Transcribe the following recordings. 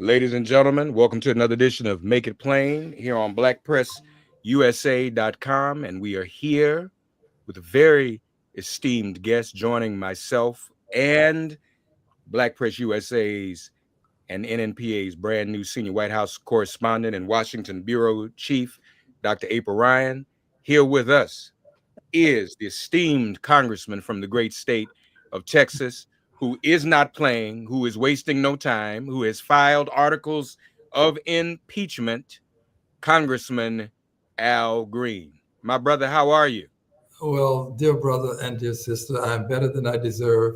Ladies and gentlemen, welcome to another edition of Make It Plain here on blackpressusa.com. And we are here with a very esteemed guest joining myself and Black Press USA's and NNPA's brand new senior White House correspondent and Washington Bureau Chief, Dr. April Ryan. Here with us is the esteemed congressman from the great state of Texas, who is not playing, who is wasting no time, who has filed articles of impeachment, Congressman Al Green. My brother, how are you? Well, dear brother and dear sister, I am better than I deserve.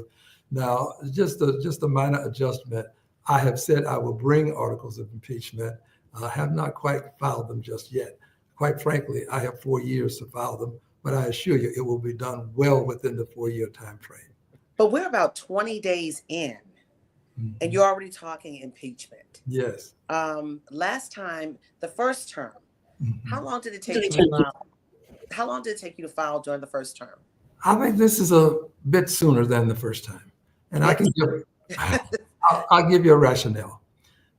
Now, just a minor adjustment. I have said I will bring articles of impeachment. I have not quite filed them just yet. Quite frankly, I have 4 years to file them, but I assure you it will be done well within the 4-year time frame. But we're about 20 days in, and you're already talking impeachment. Yes. Last time, the first term, how long did it take you to file? How long did it take you to file during the first term? I think this is a bit sooner than the first time. And I'll give you a rationale.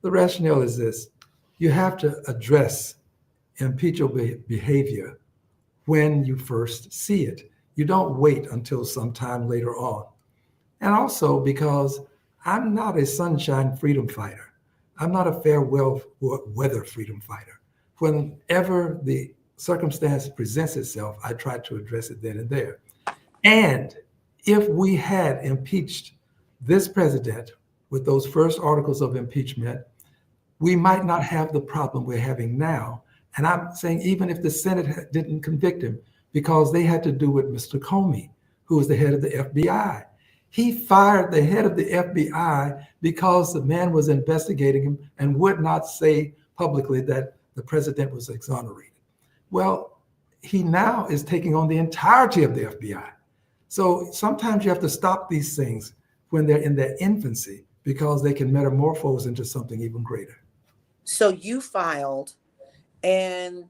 The rationale is this: you have to address impeachable behavior when you first see it. You don't wait until sometime later on. And also because I'm not a sunshine freedom fighter. I'm not a farewell weather freedom fighter. Whenever the circumstance presents itself, I try to address it then and there. And if we had impeached this president with those first articles of impeachment, we might not have the problem we're having now. And I'm saying even if the Senate didn't convict him, because they had to do with Mr. Comey, who was the head of the FBI. He fired the head of the FBI because the man was investigating him and would not say publicly that the president was exonerated. Well, he now is taking on the entirety of the FBI. So sometimes you have to stop these things when they're in their infancy because they can metamorphose into something even greater. So you filed, and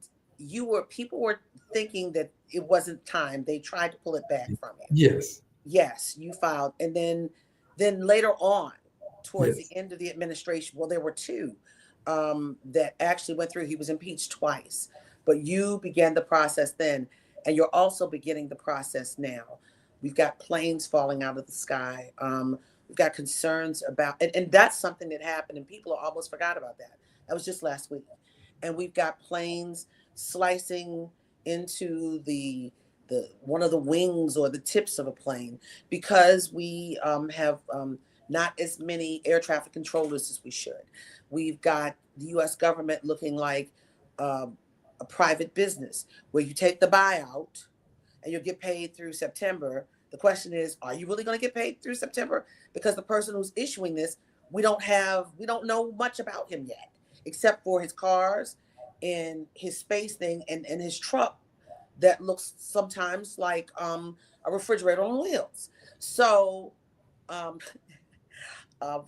people were thinking that it wasn't time. They tried to pull it back from you. Yes. Yes, you filed. And then later on, towards the end of the administration, well, there were two that actually went through. He was impeached twice, but you began the process then, and you're also beginning the process now. We've got planes falling out of the sky. We've got concerns about, and that's something that happened, and people almost forgot about that. That was just last week. And we've got planes slicing into the one of the wings or the tips of a plane because we have not as many air traffic controllers as we should. We've got the U.S. government looking like a private business where you take the buyout and you'll get paid through September. The question is, are you really going to get paid through September? Because the person who's issuing this, we don't know much about him yet, except for his cars and his space thing and his truck that looks sometimes like a refrigerator on wheels. So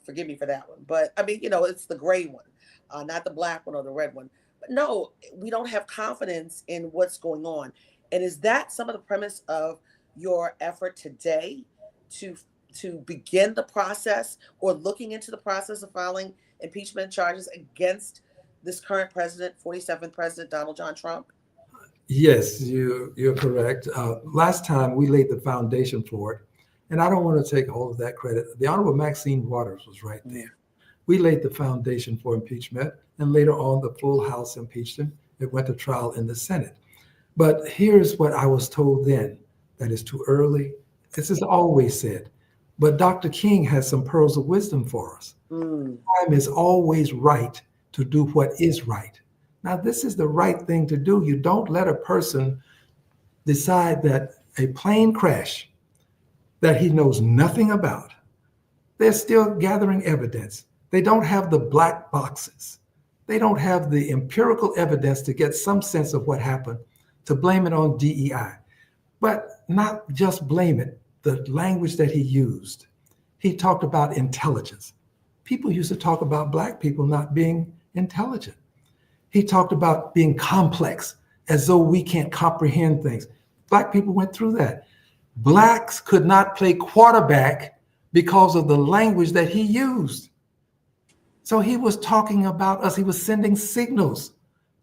forgive me for that one. But I mean, it's the gray one, not the black one or the red one. But no, we don't have confidence in what's going on. And is that some of the premise of your effort today to begin the process or looking into the process of filing impeachment charges against this current president, 47th President Donald John Trump? Yes, you're correct. Last time we laid the foundation for it, and I don't want to take all of that credit. The Honorable Maxine Waters was right there. We laid the foundation for impeachment, and later on the full House impeached him. It went to trial in the Senate. But here's what I was told then: that is too early. This is always said. But Dr. King has some pearls of wisdom for us. Time is always right to do what is right. Now, this is the right thing to do. You don't let a person decide that a plane crash that he knows nothing about, they're still gathering evidence. They don't have the black boxes. They don't have the empirical evidence to get some sense of what happened, to blame it on DEI. But not just blame it, the language that he used. He talked about intelligence. People used to talk about Black people not being intelligent. He talked about being complex, as though we can't comprehend things. Black people went through that. Blacks could not play quarterback because of the language that he used. So he was talking about us. He was sending signals.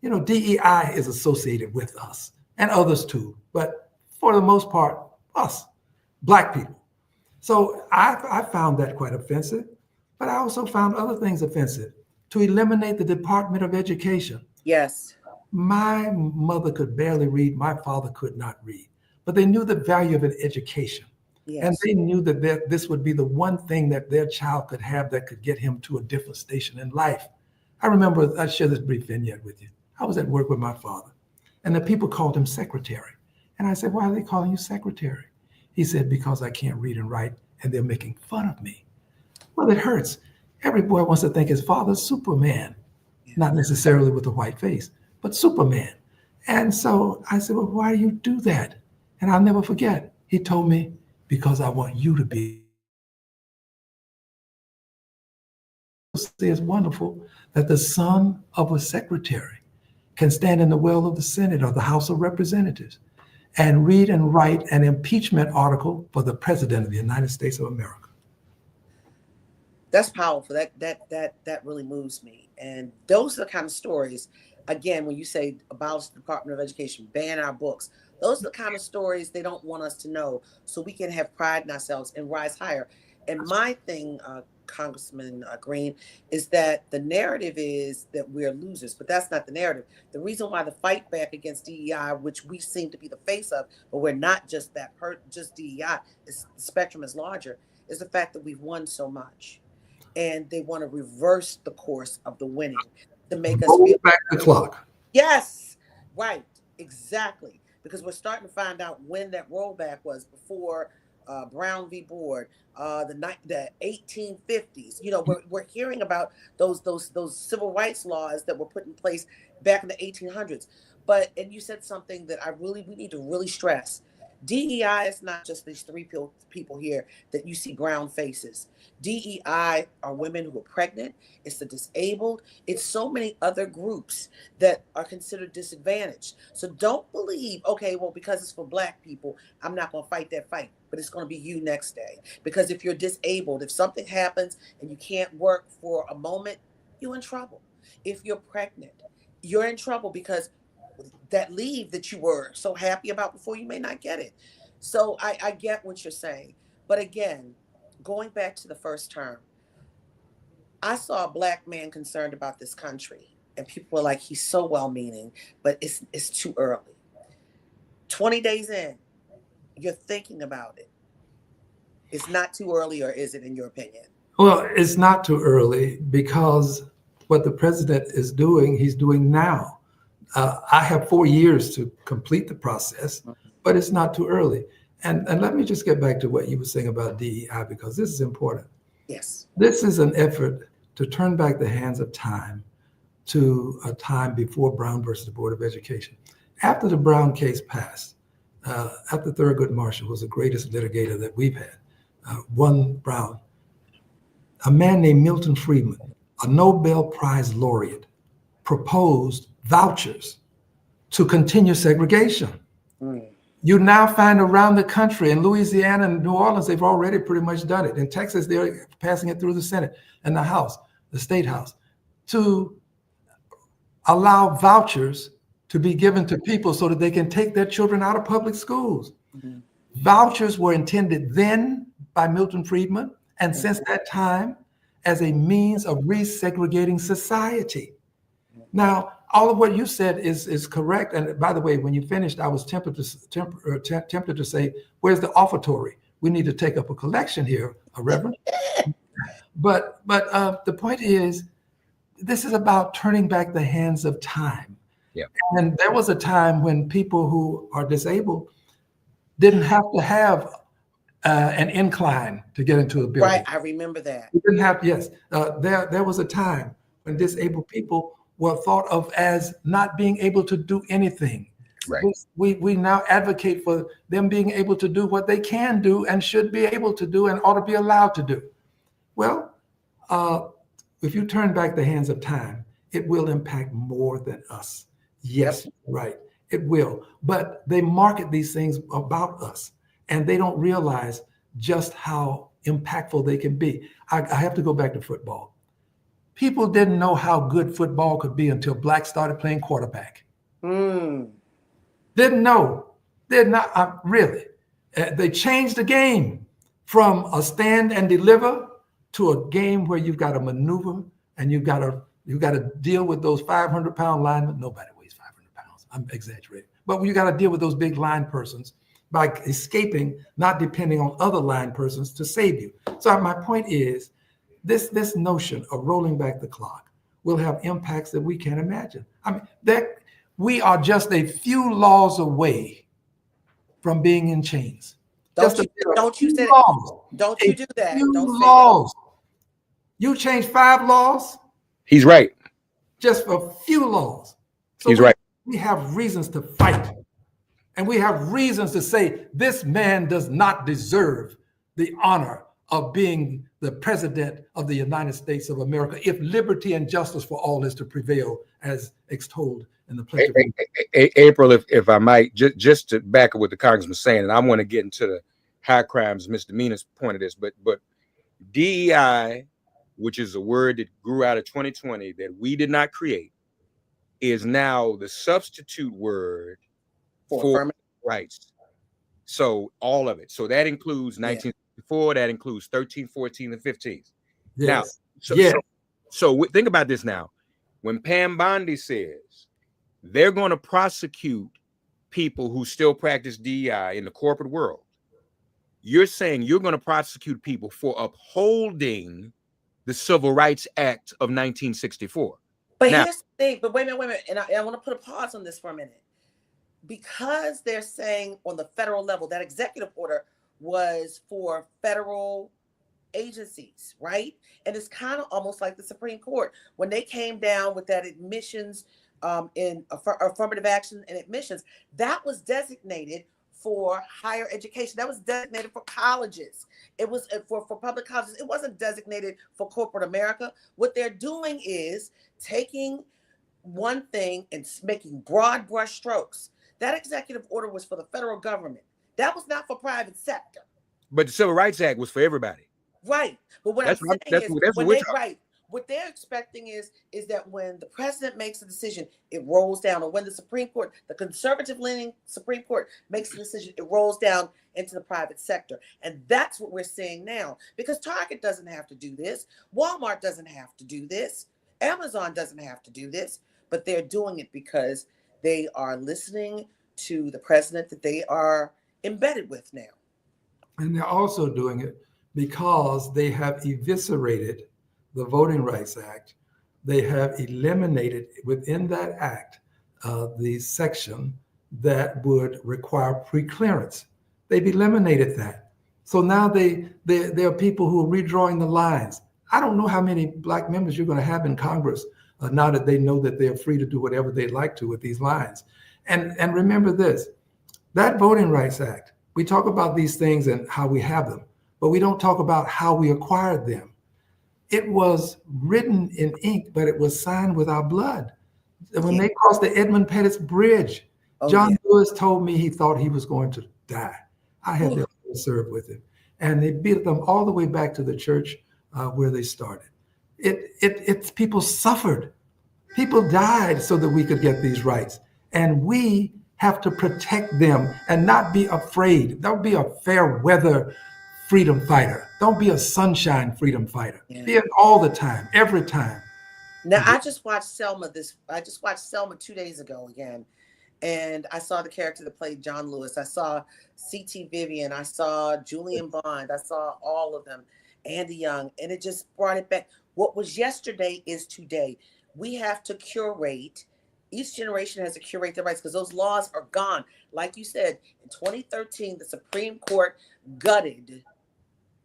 You know, DEI is associated with us and others too, but for the most part, us, Black people. So I found that quite offensive, but I also found other things offensive. To eliminate the Department of Education. Yes. My mother could barely read. My father could not read, but they knew the value of an education. Yes. And they knew that this would be the one thing that their child could have that could get him to a different station in life. I remember, I share this brief vignette with you. I was at work with my father, and the people called him secretary. And I said, why are they calling you secretary? He said, because I can't read and write, and they're making fun of me. Well, it hurts. Every boy wants to think his father's Superman, not necessarily with a white face, but Superman. And so I said, well, why do you do that? And I'll never forget. He told me, because I want you to be. It's wonderful that the son of a secretary can stand in the well of the Senate or the House of Representatives and read and write an impeachment article for the President of the United States of America. That's powerful. That really moves me. And those are the kind of stories, again, when you say abolish the Department of Education, ban our books, those are the kind of stories they don't want us to know, so we can have pride in ourselves and rise higher. And my thing, Congressman Green, is that the narrative is that we're losers, but that's not the narrative. The reason why the fight back against DEI, which we seem to be the face of, but we're not just that, just DEI, the spectrum is larger, is the fact that we've won so much. And they want to reverse the course of the winning to make us feel back the clock. Yes, right, exactly. Because we're starting to find out when that rollback was before Brown v. Board, the 1850s. You know, we're hearing about those civil rights laws that were put in place back in the 1800s. And you said something that we need to really stress. DEI is not just these three people here that you see brown faces. DEI are women who are pregnant, it's the disabled, it's so many other groups that are considered disadvantaged. So don't believe, okay, well, because it's for Black people, I'm not going to fight that fight, but it's going to be you next day. Because if you're disabled, if something happens and you can't work for a moment, you're in trouble. If you're pregnant, you're in trouble because that leave that you were so happy about before, you may not get it. So I get what you're saying. But again, going back to the first term, I saw a Black man concerned about this country, and people were like, he's so well-meaning, but it's too early. 20 days in, you're thinking about it. It's not too early, or is it, in your opinion? Well, it's not too early, because what the president is doing, he's doing now. I have 4 years to complete the process, but it's not too early. And let me just get back to what you were saying about DEI, because this is important. Yes. This is an effort to turn back the hands of time to a time before Brown versus the Board of Education. After the Brown case passed, after Thurgood Marshall was the greatest litigator that we've had, won Brown, a man named Milton Friedman, a Nobel Prize laureate, proposed vouchers to continue segregation. You now find around the country, in Louisiana and New Orleans, they've already pretty much done it. In Texas, they're passing it through the Senate and the House, the State House, to allow vouchers to be given to people so that they can take their children out of public schools. Vouchers were intended then by Milton Friedman, and since that time, as a means of resegregating society. Now, all of what you said is correct. And by the way, when you finished, I was tempted to say, where's the offertory? We need to take up a collection here, Reverend. But the point is, this is about turning back the hands of time. Yeah. And there was a time when people who are disabled didn't have to have an incline to get into a building. Right, I remember that. We didn't have, yes. There was a time when disabled people were thought of as not being able to do anything. Right. We now advocate for them being able to do what they can do and should be able to do and ought to be allowed to do. Well, if you turn back the hands of time, it will impact more than us. Yes, right, it will. But they market these things about us, and they don't realize just how impactful they can be. I have to go back to football. People didn't know how good football could be until blacks started playing quarterback. Mm. Didn't know. Did not really. They changed the game from a stand and deliver to a game where you've got to maneuver and you've got to deal with those 500-pound linemen. Nobody weighs 500 pounds. I'm exaggerating. But you got to deal with those big line persons by escaping, not depending on other line persons to save you. So my point is, this notion of rolling back the clock will have impacts that we can't imagine. I mean, that we are just a few laws away from being in chains. Don't you say that. Don't you do that. Don't say laws. You change 5 laws. He's right. Just a few laws. So He's right. We have reasons to fight. And we have reasons to say this man does not deserve the honor of being the president of the United States of America if liberty and justice for all is to prevail as extolled in the pledge. April, if I might, just to back up what the congressman was saying, and I want to get into the high crimes, misdemeanors point of this, but DEI, which is a word that grew out of 2020 that we did not create, is now the substitute word for rights. So all of it. So that includes 1964, that includes 13, 14, and 15. Yes. Now, so think about this now. When Pam Bondi says they're going to prosecute people who still practice DEI in the corporate world, you're saying you're going to prosecute people for upholding the Civil Rights Act of 1964. But now, here's the thing, but wait a minute. And I want to put a pause on this for a minute. Because they're saying on the federal level, that executive order was for federal agencies, right? And it's kind of almost like the Supreme Court. When they came down with that admissions in affirmative action and admissions, that was designated for higher education. That was designated for colleges. It was for public colleges. It wasn't designated for corporate America. What they're doing is taking one thing and making broad brush strokes. That executive order was for the federal government. That was not for private sector. But the Civil Rights Act was for everybody. Right. But what I'm saying is, what they're expecting is that when the president makes a decision, it rolls down. Or when the Supreme Court, the conservative-leaning Supreme Court makes a decision, it rolls down into the private sector. And that's what we're seeing now. Because Target doesn't have to do this. Walmart doesn't have to do this. Amazon doesn't have to do this. But they're doing it because they are listening to the president that they are embedded with now. And they're also doing it because they have eviscerated the Voting Rights Act. They have eliminated within that act the section that would require preclearance. They've eliminated that. So now there are people who are redrawing the lines. I don't know how many Black members you're going to have in Congress now that they know that they're free to do whatever they like to with these lines. And remember this, that Voting Rights Act, we talk about these things and how we have them, but we don't talk about how we acquired them. It was written in ink, but it was signed with our blood. When they crossed the Edmund Pettus Bridge, John Lewis told me he thought he was going to die. I had to serve with him. And they beat them all the way back to the church where they started. It's people suffered. People died so that we could get these rights. And we have to protect them and not be afraid. Don't be a fair weather freedom fighter. Don't be a sunshine freedom fighter. Be it all the time, every time. Now, I just watched Selma 2 days ago again. And I saw the character that played John Lewis. I saw C.T. Vivian. I saw Julian Bond. I saw all of them. Andy Young. And it just brought it back. What was yesterday is today. We have to curate. Each generation has to curate their rights because those laws are gone. Like you said, in 2013, the Supreme Court gutted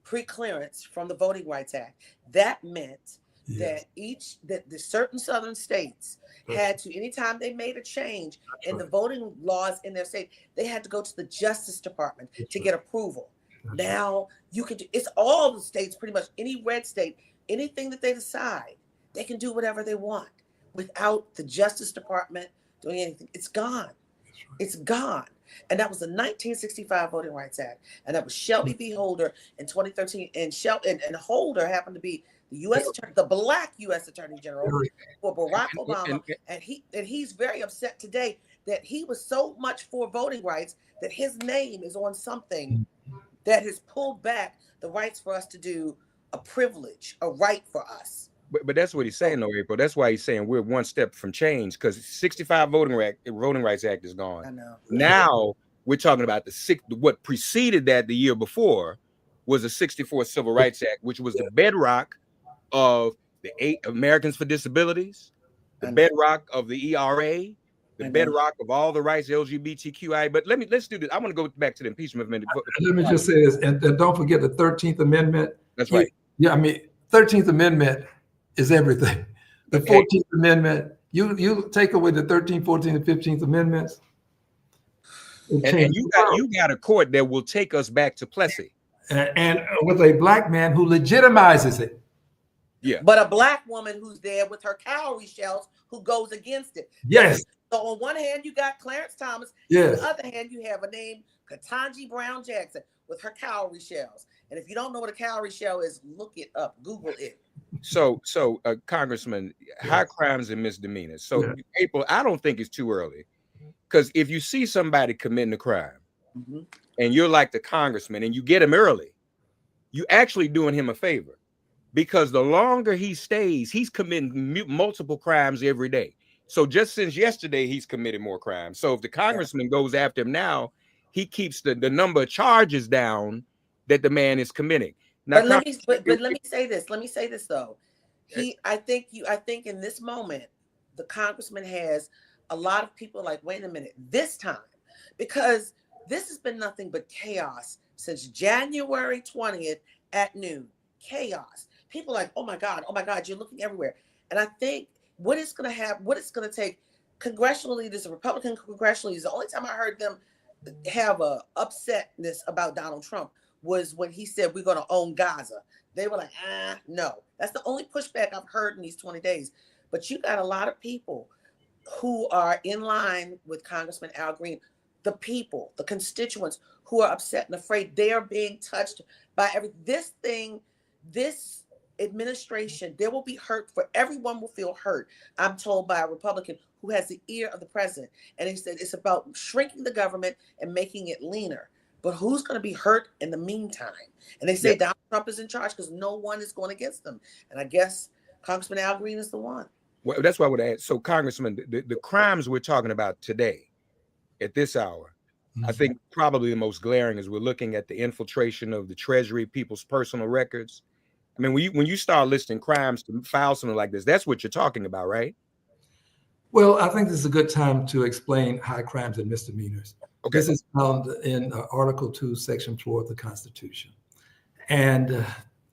preclearance from the Voting Rights Act. That meant that the certain southern states had to, anytime they made a change in the voting laws in their state, they had to go to the Justice Department to get approval. Now you can do, it's all the states, pretty much any red state, anything that they decide, they can do whatever they want without the Justice Department doing anything. It's gone. It's gone. And that was the 1965 Voting Rights Act. And that was Shelby v. Holder in 2013. And Holder happened to be the U.S. Attorney, the Black U.S. Attorney General for Barack Obama, and he's very upset today that he was so much for voting rights that his name is on something that has pulled back the rights for us to do a privilege, a right for us. But that's what he's saying, though, April. That's why he's saying we're one step from change, because 65 Voting Rights Act is gone. I know. Now we're talking about what preceded that the year before was the 64 Civil Rights Act, which was the bedrock of the 8 Americans for Disabilities, the bedrock of the ERA, the bedrock of all the rights LGBTQI. But let's do this. I want to go back to the impeachment amendment. Let me just say this, and don't forget the 13th Amendment. That's right. Yeah, I mean, 13th Amendment is everything. The 14th Amendment, you take away the 13th, 14th, and 15th Amendments. And you got a court that will take us back to Plessy. And with a Black man who legitimizes it. Yeah. But a Black woman who's there with her cowrie shells who goes against it. Yes. So on one hand, you got Clarence Thomas. Yes. On the other hand, you have a name, Ketanji Brown Jackson, with her cowrie shells. And if you don't know what a cowrie shell is, look it up. Google it. So, Congressman, high crimes and misdemeanors. So, April, I don't think it's too early, because if you see somebody committing a crime and you're like the congressman and you get him early, you actually doing him a favor, because the longer he stays, he's committing multiple crimes every day. So just since yesterday, he's committed more crimes. So if the congressman goes after him now, he keeps the number of charges down that the man is committing. Now, but let me say this. Let me say this though. I think in this moment, the congressman has a lot of people like, wait a minute, this time, because this has been nothing but chaos since January 20th at noon. Chaos. People are like, oh my God, you're looking everywhere. And I think what it's going to take congressional leaders, the Republican congressional leaders, the only time I heard them have a upsetness about Donald Trump was when he said we're going to own Gaza. They were like, no. That's the only pushback I've heard in these 20 days. But you got a lot of people who are in line with Congressman Al Green, the people, the constituents who are upset and afraid they are being touched by this administration. There will be hurt, for everyone will feel hurt. I'm told by a Republican who has the ear of the president. And he said it's about shrinking the government and making it leaner. But who's going to be hurt in the meantime? And they say Donald Trump is in charge because no one is going against them. And I guess Congressman Al Green is the one. Well, that's why I would add. So, Congressman, the crimes we're talking about today, at this hour, I think probably the most glaring is we're looking at the infiltration of the Treasury, people's personal records. I mean, when you start listing crimes to file something like this, that's what you're talking about, right? Well, I think this is a good time to explain high crimes and misdemeanors. Okay. This is found in Article 2, Section 4 of the Constitution. And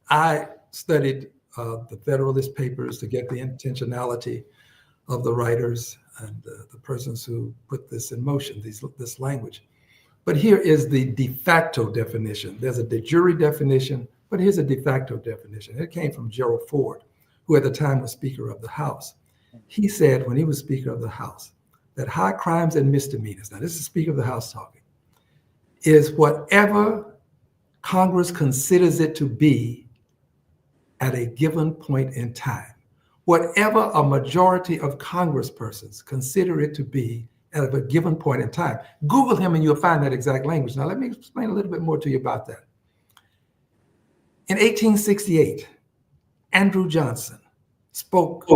I studied the Federalist Papers to get the intentionality of the writers and the persons who put this in motion, this language. But here is the de facto definition. There's a de jure definition, but here's a de facto definition. It came from Gerald Ford, who at the time was Speaker of the House. He said when he was Speaker of the House that high crimes and misdemeanors, now this is Speaker of the House talking, is whatever Congress considers it to be at a given point in time. Whatever a majority of congresspersons consider it to be at a given point in time. Google him and you'll find that exact language. Now let me explain a little bit more to you about that. In 1868, Andrew Johnson spoke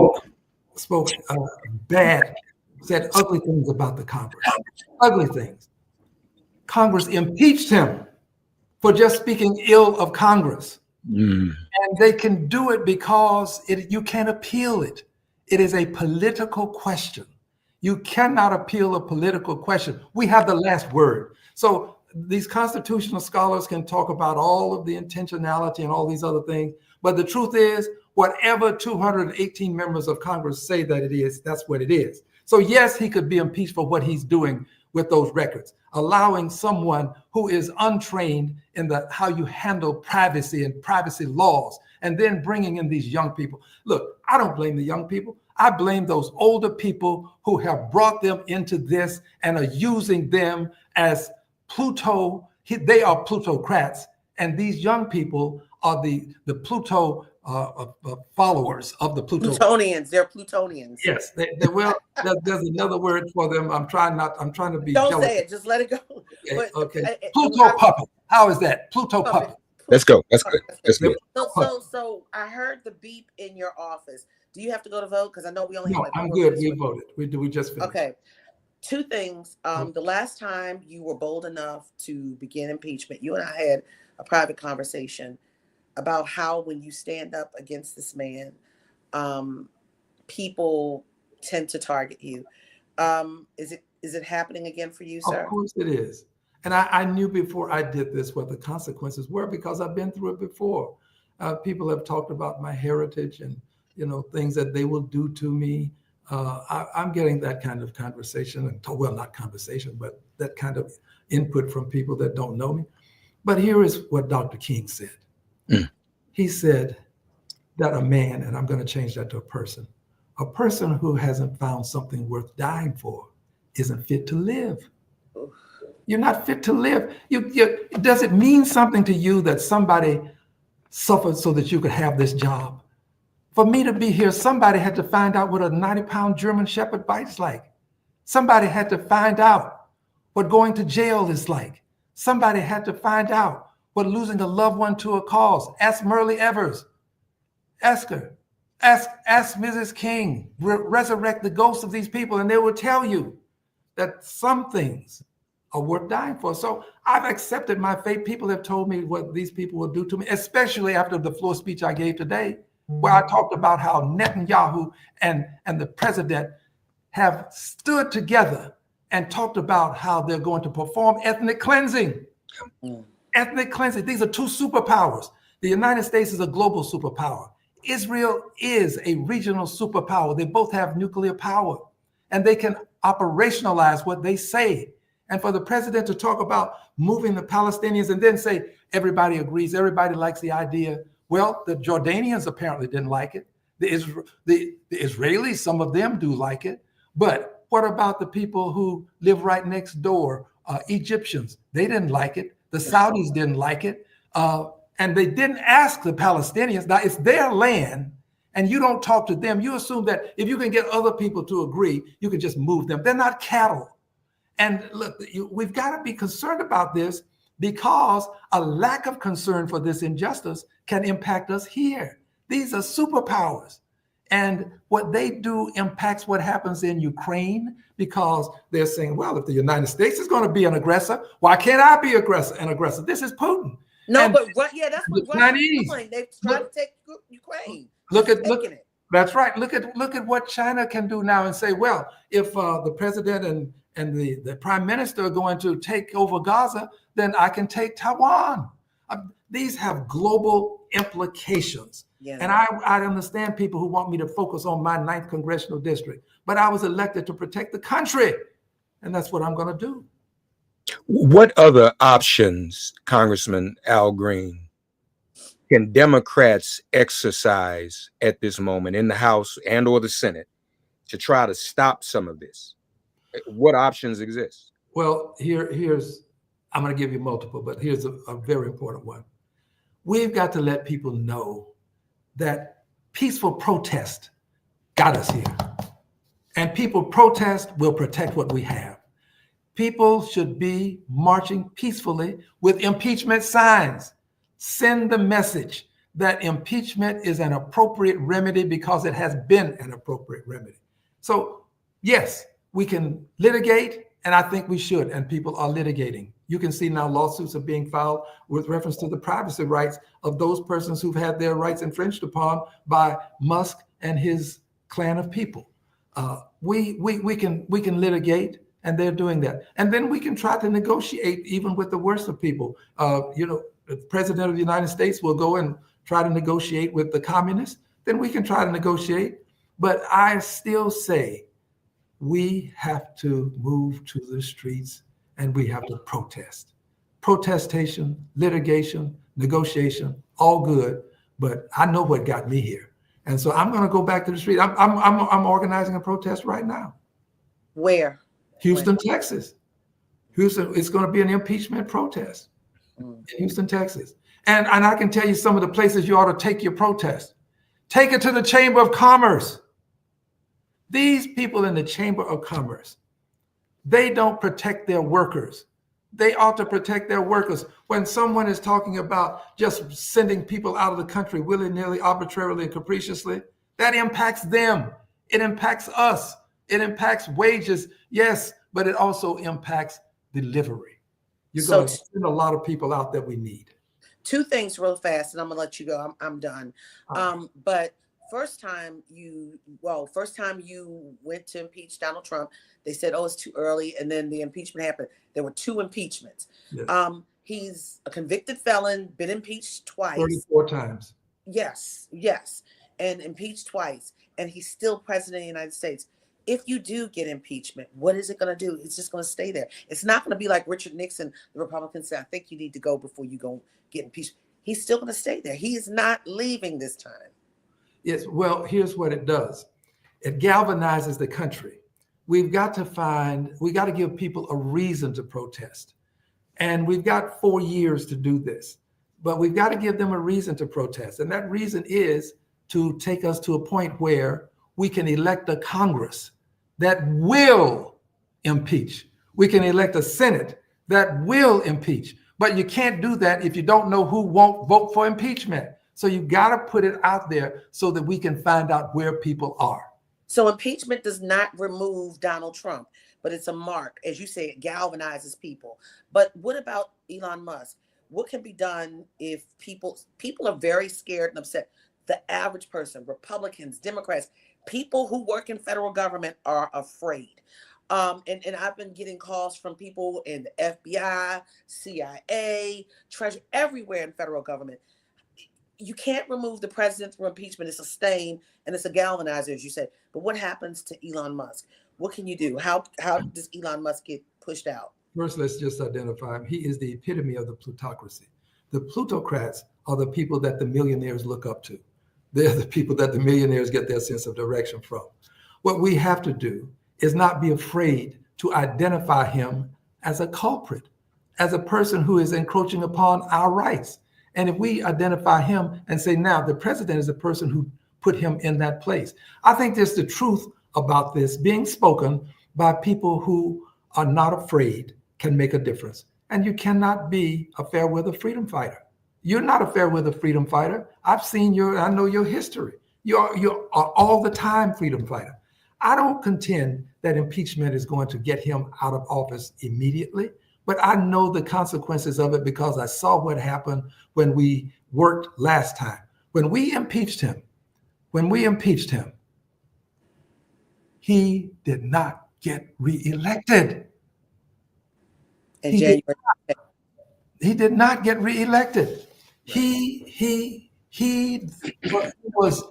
bad, said ugly things about the Congress, ugly things. Congress impeached him for just speaking ill of Congress. And they can do it because you can't appeal it. It is a political question. You cannot appeal a political question. We have the last word. So these constitutional scholars can talk about all of the intentionality and all these other things. But the truth is, whatever 218 members of Congress say that it is, that's what it is. So yes, he could be impeached for what he's doing with those records, allowing someone who is untrained in how you handle privacy and privacy laws, and then bringing in these young people. Look, I don't blame the young people. I blame those older people who have brought them into this and are using them as Pluto. They are plutocrats, and these young people are the Pluto followers of the Pluto. Plutonians, they're Plutonians. Yes, well, there's another word for them. I'm trying to be Don't delicate. say it, just let it go. Okay, But, okay. Pluto puppet. How is that? Pluto puppet. Let's go. That's good. That's good. So I heard the beep in your office. Do you have to go to vote? Because I know we only have like I'm 4 good. minutes. We voted. We just finished. Okay. 2 things. The last time you were bold enough to begin impeachment, you and I had a private conversation about how when you stand up against this man, people tend to target you. Is it happening again for you, sir? Of course it is. And I knew before I did this what the consequences were because I've been through it before. People have talked about my heritage and things that they will do to me. I'm getting that kind of conversation, well, not conversation, but that kind of input from people that don't know me. But here is what Dr. King said. He said that a man, and I'm going to change that to a person who hasn't found something worth dying for isn't fit to live. You're not fit to live. Does it mean something to you that somebody suffered so that you could have this job? For me to be here, somebody had to find out what a 90-pound German Shepherd bites like. Somebody had to find out what going to jail is like. Somebody had to find out what losing a loved one to a cause. Ask Merle Evers. Ask her. Ask Mrs. King. Resurrect the ghosts of these people, and they will tell you that some things are worth dying for. So I've accepted my fate. People have told me what these people will do to me, especially after the floor speech I gave today, where I talked about how Netanyahu and the president have stood together and talked about how they're going to perform ethnic cleansing. Ethnic cleansing. These are 2 superpowers. The United States is a global superpower. Israel is a regional superpower. They both have nuclear power, and they can operationalize what they say. And for the president to talk about moving the Palestinians and then say, everybody agrees, everybody likes the idea. Well, the Jordanians apparently didn't like it. The Israelis, some of them do like it. But what about the people who live right next door? Egyptians, they didn't like it. The Saudis didn't like it. And they didn't ask the Palestinians. Now, it's their land, and you don't talk to them. You assume that if you can get other people to agree, you can just move them. They're not cattle. And look, we've got to be concerned about this because a lack of concern for this injustice can impact us here. These are superpowers. And what they do impacts what happens in Ukraine because they're saying, well, if the United States is going to be an aggressor, why can't I be an aggressor? This is Putin. No, and but that's what Russia's doing. They've tried to take Ukraine. Look. That's right. Look at what China can do now and say, well, if the president and the prime minister are going to take over Gaza, then I can take Taiwan. These have global implications. Yeah. And I understand people who want me to focus on my 9th congressional district, but I was elected to protect the country, and that's what I'm going to do. What other options, Congressman Al Green, can Democrats exercise at this moment in the House and or the Senate to try to stop some of this? What options exist? Well, here's, I'm going to give you multiple, but here's a very important one. We've got to let people know that peaceful protest got us here. And people protest will protect what we have. People should be marching peacefully with impeachment signs. Send the message that impeachment is an appropriate remedy because it has been an appropriate remedy. So yes, we can litigate, and I think we should, and people are litigating. You can see now lawsuits are being filed with reference to the privacy rights of those persons who've had their rights infringed upon by Musk and his clan of people. We can litigate, and they're doing that. And then we can try to negotiate even with the worst of people. The president of the United States will go and try to negotiate with the communists, then we can try to negotiate. But I still say we have to move to the streets and we have to protest. Protestation, litigation, negotiation, all good, but I know what got me here. And so I'm going to go back to the street. I'm organizing a protest right now. Where? Houston, Texas. Houston, it's going to be an impeachment protest in Houston, Texas. And I can tell you some of the places you ought to take your protest. Take it to the Chamber of Commerce. These people in the Chamber of Commerce, they don't protect their workers. They ought to protect their workers. When someone is talking about just sending people out of the country willy-nilly, arbitrarily, and capriciously, that impacts them. It impacts us. It impacts wages, yes, but it also impacts delivery. You're going to send a lot of people out that we need. Two things real fast, and I'm going to let you go. I'm done. But first time you went to impeach Donald Trump, they said, oh, it's too early. And then the impeachment happened. There were 2 impeachments. Yes. He's a convicted felon, been impeached twice. 34 times. Yes. And impeached twice. And he's still president of the United States. If you do get impeachment, what is it going to do? It's just going to stay there. It's not going to be like Richard Nixon. The Republicans said, I think you need to go before you go get impeached. He's still going to stay there. He is not leaving this time. Yes, well, here's what it does. It galvanizes the country. We've got to give people a reason to protest. And we've got 4 years to do this, but we've got to give them a reason to protest. And that reason is to take us to a point where we can elect a Congress that will impeach. We can elect a Senate that will impeach. But you can't do that if you don't know who won't vote for impeachment. So you got to put it out there so that we can find out where people are. So impeachment does not remove Donald Trump, but it's a mark. As you say, it galvanizes people. But what about Elon Musk? What can be done if people are very scared and upset? The average person, Republicans, Democrats, people who work in federal government are afraid. And I've been getting calls from people in the FBI, CIA, Treasury, everywhere in federal government. You can't remove the president through impeachment. It's a stain and it's a galvanizer, as you said. But what happens to Elon Musk? What can you do? How does Elon Musk get pushed out? First, let's just identify him. He is the epitome of the plutocracy. The plutocrats are the people that the millionaires look up to. They're the people that the millionaires get their sense of direction from. What we have to do is not be afraid to identify him as a culprit, as a person who is encroaching upon our rights. And if we identify him and say, now the president is the person who put him in that place. I think there's the truth about this being spoken by people who are not afraid can make a difference. And you cannot be a fair weather freedom fighter. You're not a fair weather freedom fighter. I've seen I know your history. You're all the time freedom fighter. I don't contend that impeachment is going to get him out of office immediately, but I know the consequences of it because I saw what happened when we worked last time. When we impeached him, he did not get reelected. He did not get reelected. He was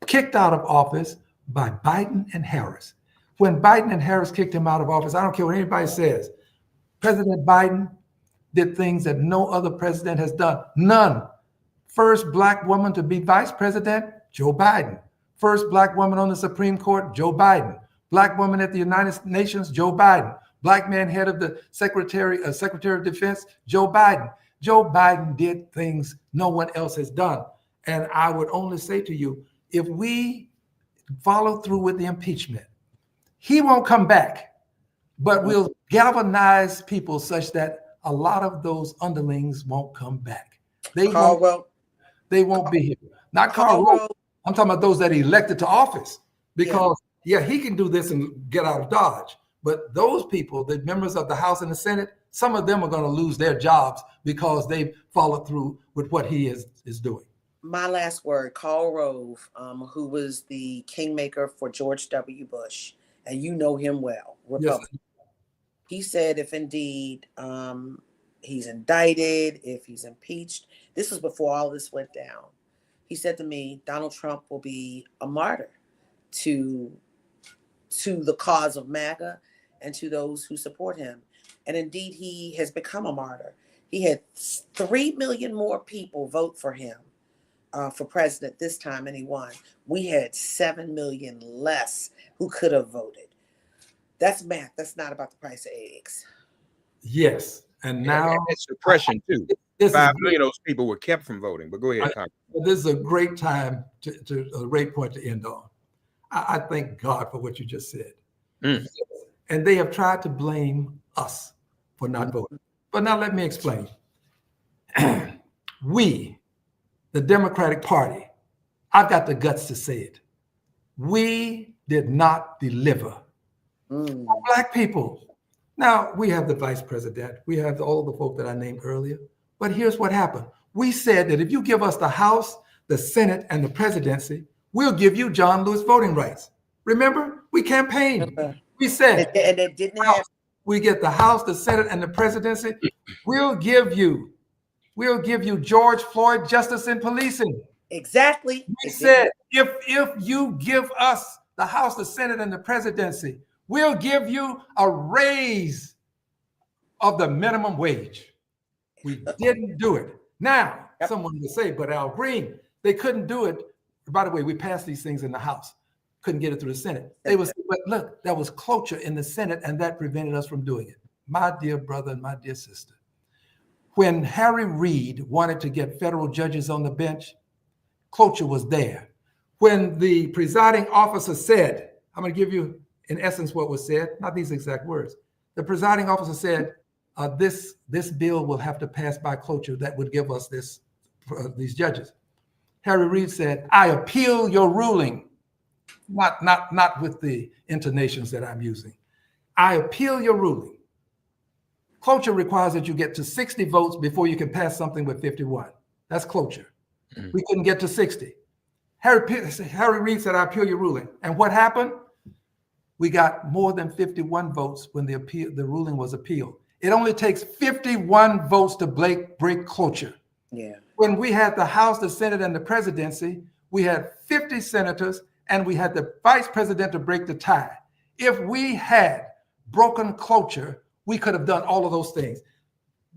kicked out of office by Biden and Harris. When Biden and Harris kicked him out of office, I don't care what anybody says, President Biden did things that no other president has done. None. First Black woman to be vice president, Joe Biden. First Black woman on the Supreme Court, Joe Biden. Black woman at the United Nations, Joe Biden. Black man head of the Secretary of Defense, Joe Biden. Joe Biden did things no one else has done. And I would only say to you, if we follow through with the impeachment, he won't come back, but we'll galvanize people such that a lot of those underlings won't come back. They won't be here. Not Karl Rove. I'm talking about those that he elected to office because, he can do this and get out of Dodge. But those people, the members of the House and the Senate, some of them are going to lose their jobs because they've followed through with what he is doing. My last word, Karl Rove, who was the kingmaker for George W. Bush, and you know him well, Republican. Yes. He said if indeed he's indicted, if he's impeached, this was before all this went down. He said to me, Donald Trump will be a martyr to the cause of MAGA and to those who support him. And indeed, he has become a martyr. He had 3 million more people vote for him for president this time, and he won. We had 7 million less who could have voted. That's math. That's not about the price of eggs. Yes. And now it's suppression too. this 5 million of those people were kept from voting. But go ahead, this is a great time a great point to end on. I thank God for what you just said. And they have tried to blame us for not voting. But now let me explain. We, the Democratic Party, I've got the guts to say it. We did not deliver. Black people. Now, we have the vice president. We have all the folk that I named earlier. But here's what happened. We said that if you give us the House, the Senate, and the presidency, we'll give you John Lewis voting rights. Remember? We campaigned. We said, and it didn't happen. We get the House, the Senate, and the presidency. We'll give you George Floyd justice in policing. Exactly. We said, if you give us the House, the Senate, and the presidency, we'll give you a raise of the minimum wage. We didn't do it. Now, someone would say, but Al Green, they couldn't do it. By the way, we passed these things in the House. Couldn't get it through the Senate. They was, but look, that was cloture in the Senate, and that prevented us from doing it. My dear brother and my dear sister, when Harry Reid wanted to get federal judges on the bench, cloture was there. When the presiding officer said, I'm going to give you in essence what was said, not these exact words. The presiding officer said, this bill will have to pass by cloture that would give us these judges. Harry Reid said, I appeal your ruling. Not with the intonations that I'm using. I appeal your ruling. Cloture requires that you get to 60 votes before you can pass something with 51. That's cloture. We couldn't get to 60. Harry Reid said, I appeal your ruling. And what happened? We got more than 51 votes when the ruling was appealed. It only takes 51 votes to break cloture. Yeah. When we had the House, the Senate, and the presidency, we had 50 senators, and we had the vice president to break the tie. If we had broken cloture, we could have done all of those things.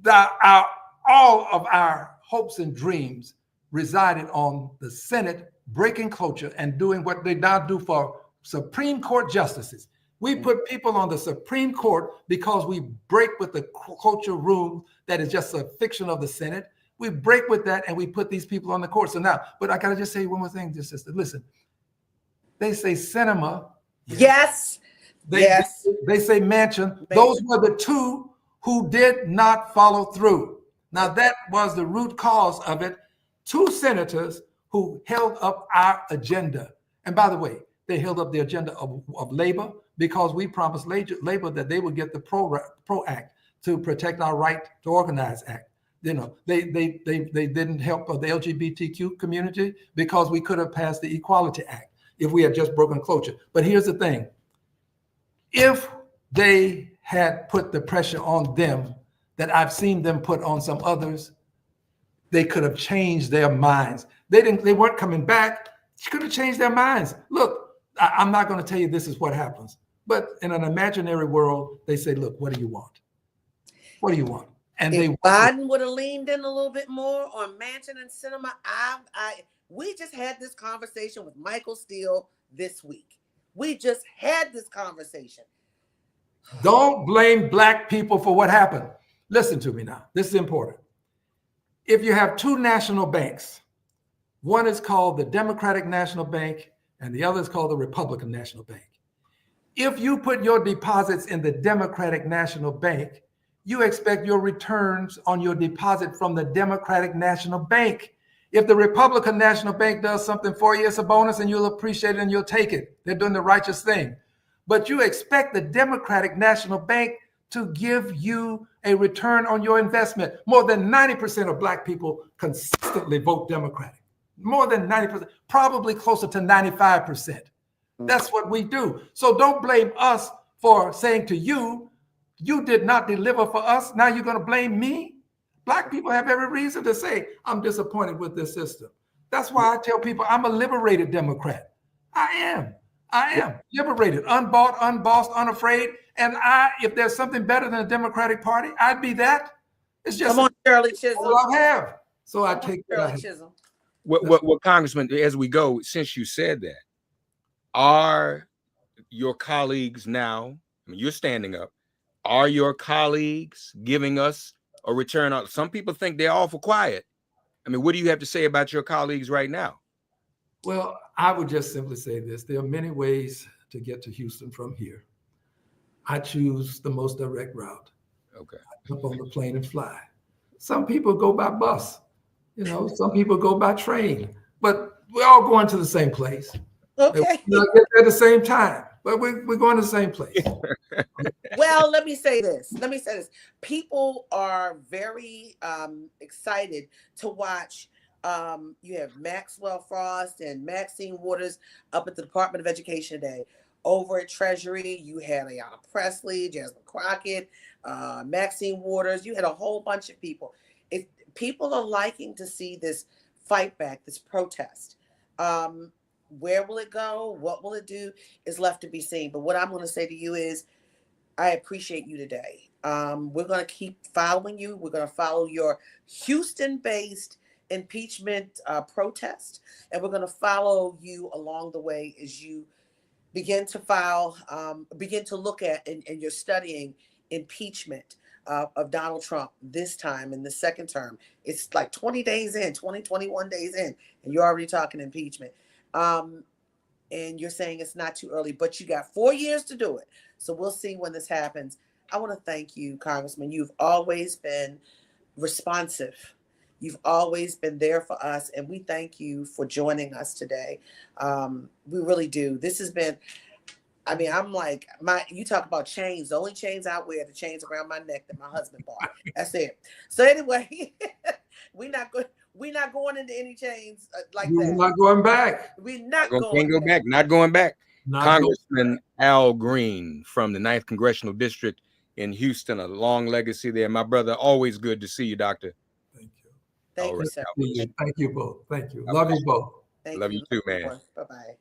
All of our hopes and dreams resided on the Senate breaking cloture and doing what they now do for Supreme Court justices. We put people on the Supreme Court because we break with the cloture rule that is just a fiction of the Senate. We break with that and we put these people on the court. So now, but I gotta just say one more thing, dear sister. Listen. They say cinema. Yes. They say Manchin. Those were the two who did not follow through. Now that was the root cause of it. Two senators who held up our agenda. And by the way, they held up the agenda of labor because we promised labor that they would get the PRO Act to protect our right to organize act. You know, they didn't help the LGBTQ community because we could have passed the Equality Act if we had just broken cloture. But here's the thing. If they had put the pressure on them that I've seen them put on some others, they could have changed their minds. They weren't coming back. They could have changed their minds. Look, I'm not going to tell you this is what happens. But in an imaginary world, they say, look, what do you want? What do you want? And if Biden would have leaned in a little bit more on Manchin and cinema, we just had this conversation with Michael Steele this week. We just had this conversation. Don't blame Black people for what happened. Listen to me now. This is important. If you have two national banks, one is called the Democratic National Bank and the other is called the Republican National Bank. If you put your deposits in the Democratic National Bank, you expect your returns on your deposit from the Democratic National Bank. If the Republican National Bank does something for you, it's a bonus and you'll appreciate it and you'll take it. They're doing the righteous thing. But you expect the Democratic National Bank to give you a return on your investment. More than 90% of Black people consistently vote Democratic. More than 90%, probably closer to 95%. That's what we do. So don't blame us for saying to you, you did not deliver for us. Now you're going to blame me? Black people have every reason to say, I'm disappointed with this system. That's why I tell people I'm a liberated Democrat. I am liberated, unbought, unbossed, unafraid. And if there's something better than a Democratic Party, I'd be that. It's just come on, Shirley Chisholm. all I have. So I take that. Well, Congressman, as we go, since you said that, are your colleagues now, I mean, you're standing up, Are your colleagues giving us a return on? Some people think they're awful quiet. I mean, what do you have to say about your colleagues right now? Well, I would just simply say this. There are many ways to get to Houston from here. I choose the most direct route. Okay. I jump on the plane and fly. Some people go by bus. You know, some people go by train. But we're all going to the same place. Okay. We not get there at the same time, but we're going to the same place. Well, let me say this. People are very excited to watch. You have Maxwell Frost and Maxine Waters up at the Department of Education today. Over at Treasury, you had Ayanna Presley, Jasmine Crockett, Maxine Waters. You had a whole bunch of people. People are liking to see this fight back, this protest. Where will it go? What will it do is left to be seen. But what I'm going to say to you is, I appreciate you today. We're going to keep following you. We're going to follow your Houston-based impeachment protest, and we're going to follow you along the way as you begin to look at and you're studying impeachment of Donald Trump this time in the second term. It's like 20 days in, 21 days in, and you're already talking impeachment. And you're saying it's not too early, but you got 4 years to do it. So we'll see when this happens. I want to thank you, Congressman. You've always been responsive. You've always been there for us, and we thank you for joining us today. We really do. This has been, I mean, I'm like, you talk about chains. The only chains I wear are the chains around my neck that my husband bought. That's it. So anyway, we're not going into any chains like that. We're not going back. We're not Can't going go back. Not going back. Not Congressman Al Green from the 9th Congressional District in Houston, a long legacy there. My brother, always good to see you, doctor. Thank you. Thank you, sir. Thank you both. Thank you. Love you both. Thank Love you you too, man. Bye-bye.